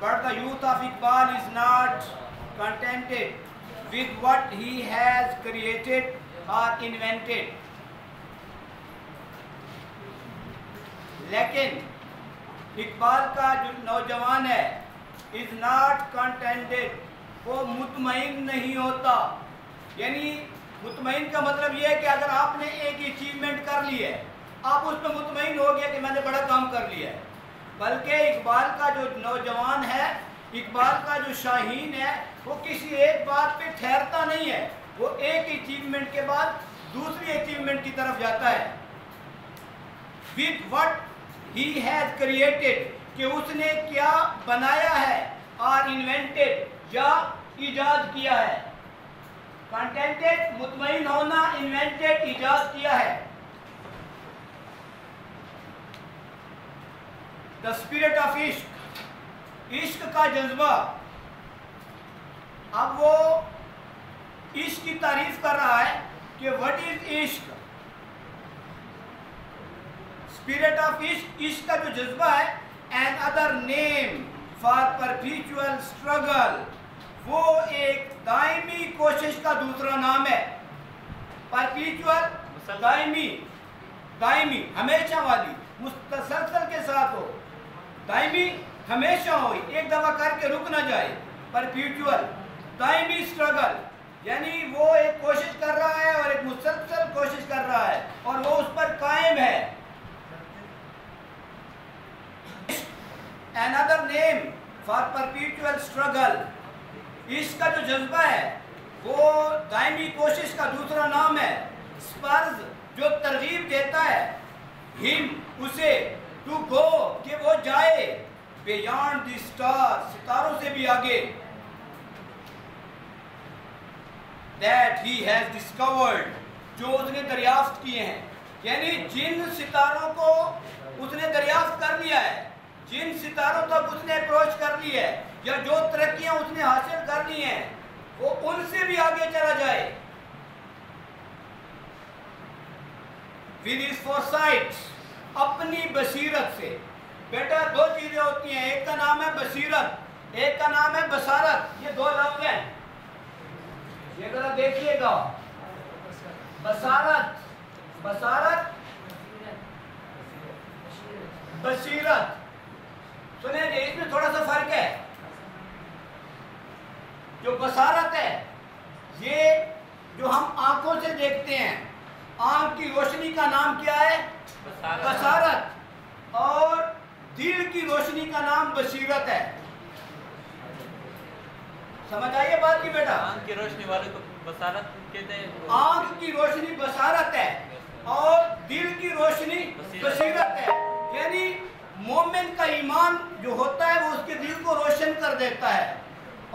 but the youth of Iqbal is not contented with what he has created or invented. لیکن اقبال کا جو نوجوان ہے is not contented, وہ مطمئن نہیں ہوتا. یعنی مطمئن کا مطلب یہ ہے کہ اگر آپ نے ایک اچیومنٹ کر لی ہے آپ اس پہ مطمئن ہو گیا کہ میں نے بڑا کام کر لیا ہے، بلکہ اقبال کا جو نوجوان ہے، اقبال کا جو شاہین ہے، وہ کسی ایک بات پہ ٹھہرتا نہیں ہے، وہ ایک اچیومنٹ کے بعد دوسری اچیومنٹ کی طرف جاتا ہے. with what he has created، کہ اس نے کیا بنایا ہے، اور invented یا ایجاد کیا ہے. contented مطمئن ہونا، invented ایجاد کیا ہے. the spirit of عشق، عشق کا جذبہ. اب وہ عشق کی تعریف کر رہا ہے کہ what is عشق. spirit of عشق، عشق کا جو جذبہ ہے، another name for perpetual struggle، وہ ایک دائمی کوشش کا دوسرا نام ہے. perpetual دائمی ہمیشہ والی، مستسلسل کے ساتھ ہو، دائمی ہمیشہ ہو، ایک دفعہ کر کے رک نہ جائے. perpetual دائمی struggle، یعنی وہ ایک کوشش کر رہا ہے اور ایک مسلسل کوشش کر رہا ہے اور وہ اس پر قائم ہے. another name for perpetual struggle، عشق کا جو جذبہ ہے وہ دائمی کوشش کا دوسرا نام ہے. spurs جو ترغیب دیتا ہے، him اسے، to go کہ وہ جائے، beyond the stars ستاروں سے بھی آگے. that he has discovered جو اس نے دریافت کیے ہیں، یعنی جن ستاروں کو اس نے دریافت کر لیا ہے، جن ستاروں تک اس نے اپروچ کر لی ہے، یا جو ترقیاں اس نے حاصل کر لی ہیں، وہ ان سے بھی آگے چلا جائے. with his foresight اپنی بصیرت سے. بیٹا دو چیزیں ہوتی ہیں، ایک کا نام ہے بصیرت، ایک کا نام ہے بصارت. یہ دو لفظ ہیں، یہ ذرا دیکھیے گا. بصارت بصیرت، سنیں جی اس میں تھوڑا سا فرق ہے. جو بصارت ہے یہ جو ہم آنکھوں سے دیکھتے ہیں، آنکھ کی روشنی کا نام کیا ہے؟ بصارت. اور دل کی روشنی کا نام بصیرت ہے. سمجھ آئیے بات کی بیٹا؟ آنکھ کی روشنی والے کو بصارت کہتے ہیں. آنکھ کی روشنی بصارت ہے اور دل کی روشنی بصیرت ہے. یعنی مومن کا ایمان جو ہوتا ہے وہ اس کے دل کو روشن کر دیتا ہے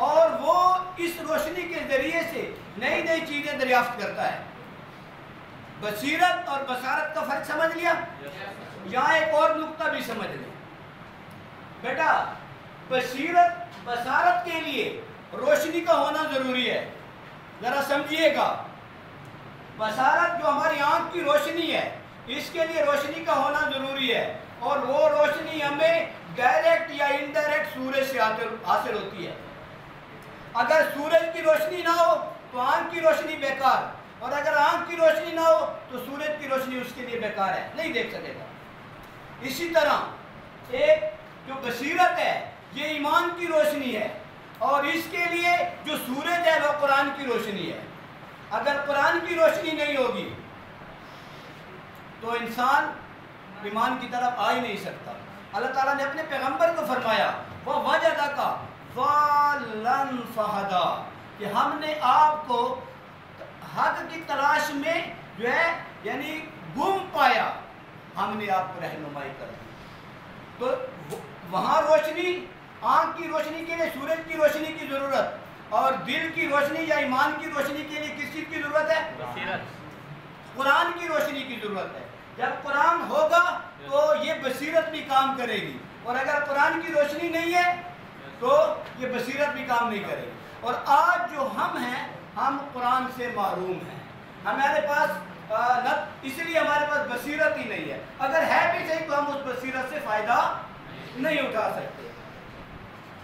اور وہ اس روشنی کے ذریعے سے نئی نئی چیزیں دریافت کرتا ہے. بصیرت اور بصارت کا فرق سمجھ لیا؟ یہاں ایک اور نقطہ بھی سمجھ لیں بیٹا. بصارت کے لیے روشنی کا ہونا ضروری ہے. ذرا سمجھیے گا، بصارت جو ہماری آنکھ کی روشنی ہے، اس کے لیے روشنی کا ہونا ضروری ہے، اور وہ روشنی ہمیں ڈائریکٹ یا انڈائریکٹ سورج سے حاصل ہوتی ہے. اگر سورج کی روشنی نہ ہو تو آنکھ کی روشنی بیکار، اور اگر آنکھ کی روشنی نہ ہو تو سورج کی روشنی اس کے لیے بیکار ہے، نہیں دیکھ سکے گا. اسی طرح ایک جو بصیرت ہے یہ ایمان کی روشنی ہے، اور اس کے لیے جو سورج ہے وہ قرآن کی روشنی ہے. اگر قرآن کی روشنی نہیں ہوگی تو انسان ایمان کی طرف آ ہی نہیں سکتا. اللہ تعالیٰ نے اپنے پیغمبر کو فرمایا وَوَجَدَكَ ضَالًّا فَهَدَىٰ، کہ ہم نے آپ کو حق کی تلاش میں جو ہے یعنی گم پایا، ہم نے آپ کو رہنمائی کر دی. تو وہاں روشنی، آنکھ کی روشنی کے لیے سورج کی روشنی کی ضرورت، اور دل کی روشنی یا ایمان کی روشنی کے لیے کس چیز کی ضرورت ہے؟ بصیرت، قرآن کی روشنی کی ضرورت ہے. جب قرآن ہوگا تو یہ بصیرت بھی کام کرے گی، اور اگر قرآن کی روشنی نہیں ہے تو یہ بصیرت بھی کام نہیں کرے گی. اور آج جو ہم ہیں ہم قرآن سے محروم ہیں. ہمارے پاس اس لیے ہمارے پاس بصیرت ہی نہیں ہے. اگر ہے بھی صحیح تو ہم اس بصیرت سے فائدہ نہیں اٹھا سکتے.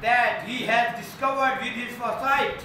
That he has discovered with his foresight,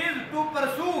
is to pursue,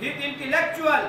his intellectual,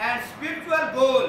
and spiritual goal,